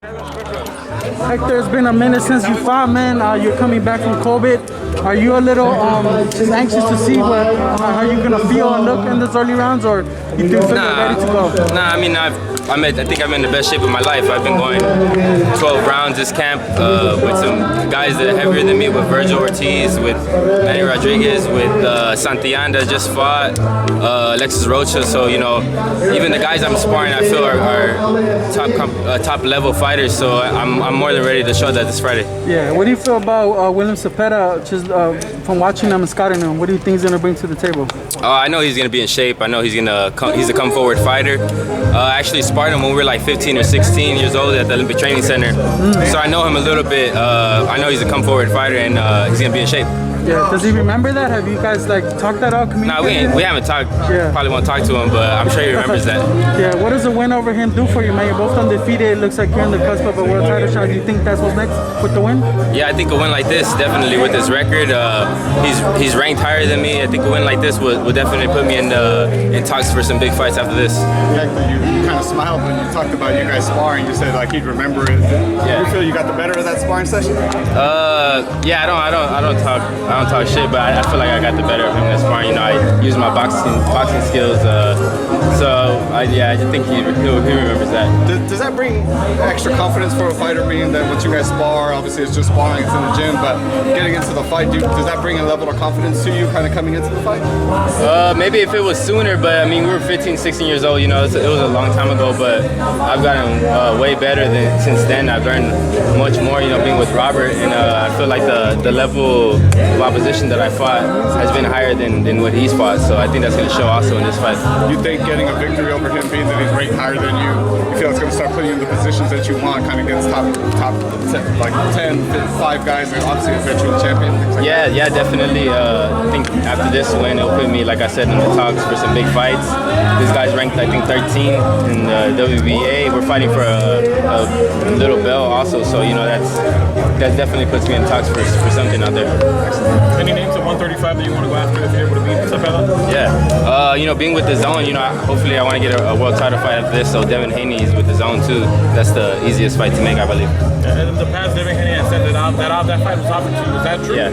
Hector, it's been a minute since you fought, man. You're coming back from COVID. Are you a little just anxious to see how you're gonna feel and look in those early rounds, or you do feel ready to go? Nah, I mean, I think I'm in the best shape of my life. I've been going 12 rounds this camp with some guys that are heavier than me, with Virgil Ortiz, with Manny Rodriguez, with Santianda just fought, Alexis Rocha. So, you know, even the guys I'm sparring, I feel are top level fighters. So I'm more than ready to show that this Friday. Yeah, what do you feel about William Zepeda, just from watching him and scouting him? What do you think he's going to bring to the table? I know he's going to be in shape. I know he's a come forward fighter. I actually sparred him when we were like 15 or 16 years old at the Olympic Training Center. So I know him a little bit. I know he's a come forward fighter, and he's going to be in shape. Yeah, does he remember that? Have you guys like talked that out? Nah, we haven't talked. Yeah. Probably won't talk to him, but I'm sure he remembers that. Yeah, what does a win over him do for you, man? You're both undefeated. It looks like you're on the cusp of a world title shot. Do you think that's what's next with the win? Yeah, I think a win like this, definitely with his record, he's ranked higher than me. I think a win like this would definitely put me in talks for some big fights after this. You kind of smiled when you talked about you guys sparring. You said like he'd remember it. Yeah. You feel you got the better of that sparring session? Yeah, I don't talk shit, but I feel like I got the better of him in sparring. You know, I use my boxing skills. I think he remembers that. Does that bring extra confidence for a fighter, being that once you guys spar, obviously it's just sparring, it's in the gym, but getting into the fight, does that bring a level of confidence to you kind of coming into the fight? Maybe if it was sooner, but I mean, we were 15, 16 years old, you know, it was a long time ago, but I've gotten way better since then. I've learned much more, you know, being with Robert, and I feel like the level of opposition that I fought has been higher than what he's fought, so I think that's going to show also in this fight. You think getting a victory over him, being that he's ranked higher than you feel it's going to start putting you in the positions that you want, kind of against top 10, like 10, 5 guys, and obviously eventually champion? Yeah, definitely. I think after this win, it'll put me, like I said, in the talks for some big fights. This guy's ranked, I think, 13 in the WBA. We're fighting for a little belt also, so you know that definitely puts me in talks for something out there. Any names at 135 that you want to go after if you're able to beat Zepeda? Yeah, you know, being with the Zone, you know, hopefully I want to get a world title fight after this. So Devin Haney is with the Zone too. That's the easiest fight to make, I believe. And in the past, Devin Haney had said that fight was offered to you. Is that true? Yeah.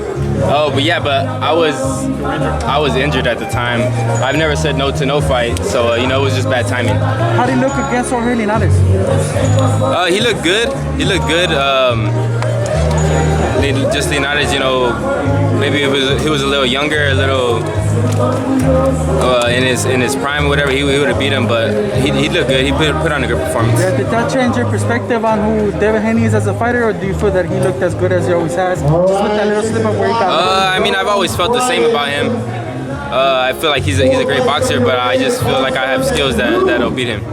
Oh, but I was injured at the time. I've never said no to no fight, so you know, it was just bad timing. How did he look against Jorge Linares? He looked good. Just Linares, you know, maybe he was a little younger, a little in his prime or whatever, he would have beat him, but he looked good. He put on a good performance. Yeah, did that change your perspective on who Devin Haney is as a fighter, or do you feel that he looked as good as he always has? Just with that little slip of where he got. I mean, I've always felt the same about him. I feel like he's a great boxer, but I just feel like I have skills that'll beat him.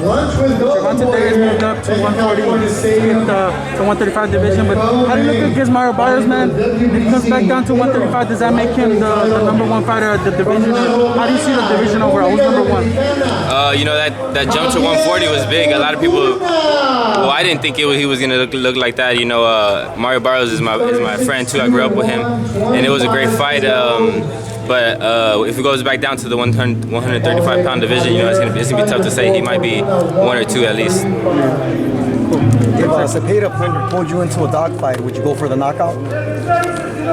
Gervonta moved up to 140, the 135 division, but how do you look against Mario Barrios, man? If he comes back down to 135, does that make him the number one fighter at the division? How do you see the division overall? Who's number one? You know, that jump to 140 was big. A lot of people, well, I didn't think he was going to look like that. You know, Mario Barrios is my friend too. I grew up with him, and it was a great fight. But if it goes back down to the 135-pound division, you know, it's gonna be tough to say. He might be 1 or 2 at least. If Zepeda pulled you into a dogfight, would you go for the knockout?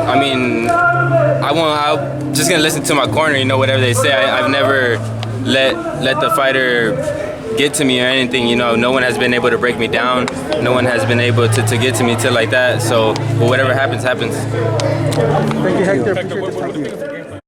I mean, I'm just gonna listen to my corner. You know, whatever they say. I've never let the fighter get to me or anything. You know, no one has been able to break me down. No one has been able to get to me till like that. So, whatever happens, happens. Thank you, Hector.